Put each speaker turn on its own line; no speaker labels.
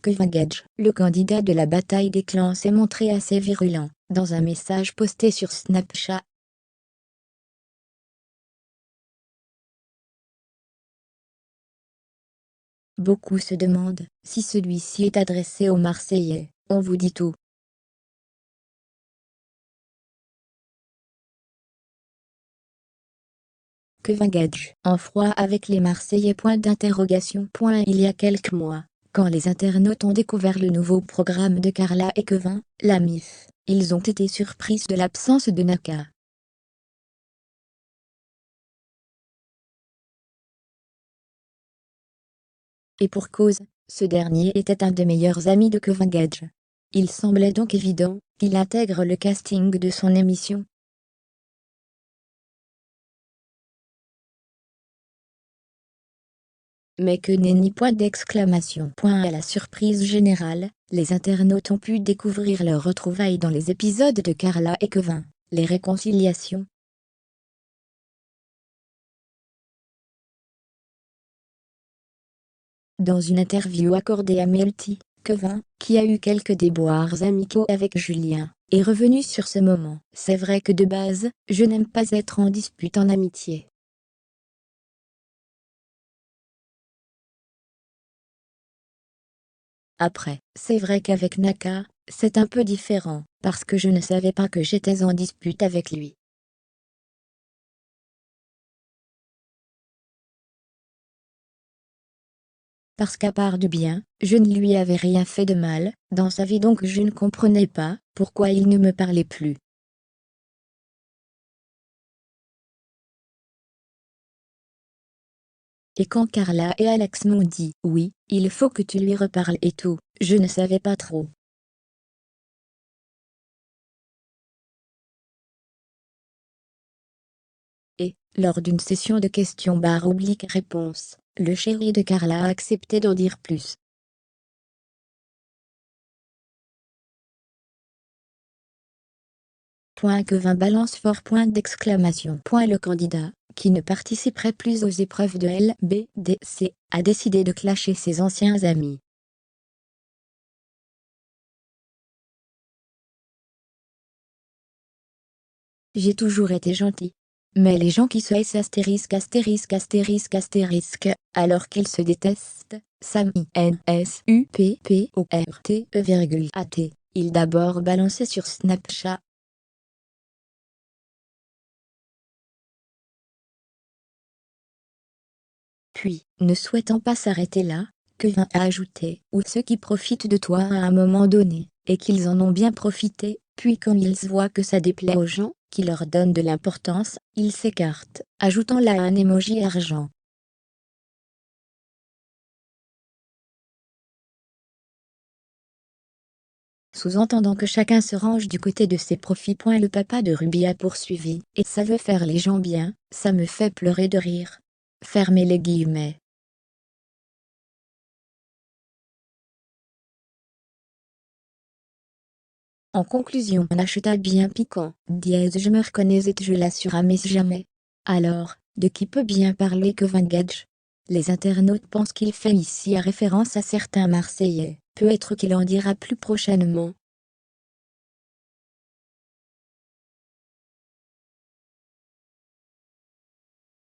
Kevin Gage, le candidat de la bataille des clans, s'est montré assez virulent dans un message posté sur Snapchat. Beaucoup se demandent si celui-ci est adressé aux Marseillais. On vous dit tout. Kevin Gage en froid avec les Marseillais. Il y a quelques mois, quand les internautes ont découvert le nouveau programme de Carla et Kevin, la MIF, ils ont été surpris de l'absence de Naka. Et pour cause, ce dernier était un des meilleurs amis de Kevin Gage. Il semblait donc évident qu'il intègre le casting de son émission. Mais que nenni ! À la surprise générale, les internautes ont pu découvrir leurs retrouvailles dans les épisodes de Carla et Kevin, les réconciliations. Dans une interview accordée à Melty, Kevin, qui a eu quelques déboires amicaux avec Julien, est revenu sur ce moment. C'est vrai que de base, je n'aime pas être en dispute en amitié. Après, c'est vrai qu'avec Naka, c'est un peu différent, parce que je ne savais pas que j'étais en dispute avec lui. Parce qu'à part du bien, je ne lui avais rien fait de mal dans sa vie, donc je ne comprenais pas pourquoi il ne me parlait plus. Et quand Carla et Alex m'ont dit « Oui, il faut que tu lui reparles et tout », je ne savais pas trop. Et, lors d'une session de questions/réponses, le chéri de Carla a accepté d'en dire plus. Kevin balance fort ! Le candidat, qui ne participerait plus aux épreuves de LBDC, a décidé de clasher ses anciens amis. J'ai toujours été gentil. Mais les gens qui se haïssent alors qu'ils se détestent, il d'abord balancé sur Snapchat. Puis, ne souhaitant pas s'arrêter là, Kevin a ajouté « ou ceux qui profitent de toi à un moment donné, et qu'ils en ont bien profité, puis quand ils voient que ça déplaît aux gens, qui leur donnent de l'importance, ils s'écartent », ajoutant là un emoji argent. Sous-entendant que chacun se range du côté de ses profits. Le papa de Ruby a poursuivi « et ça veut faire les gens bien, ça me fait pleurer de rire ». Fermez les guillemets. En conclusion, un hashtag bien piquant, je me reconnais et je l'assure mais jamais. Alors, de qui peut bien parler Kevin Gage? Les internautes pensent qu'il fait ici référence à certains Marseillais, peut-être qu'il en dira plus prochainement.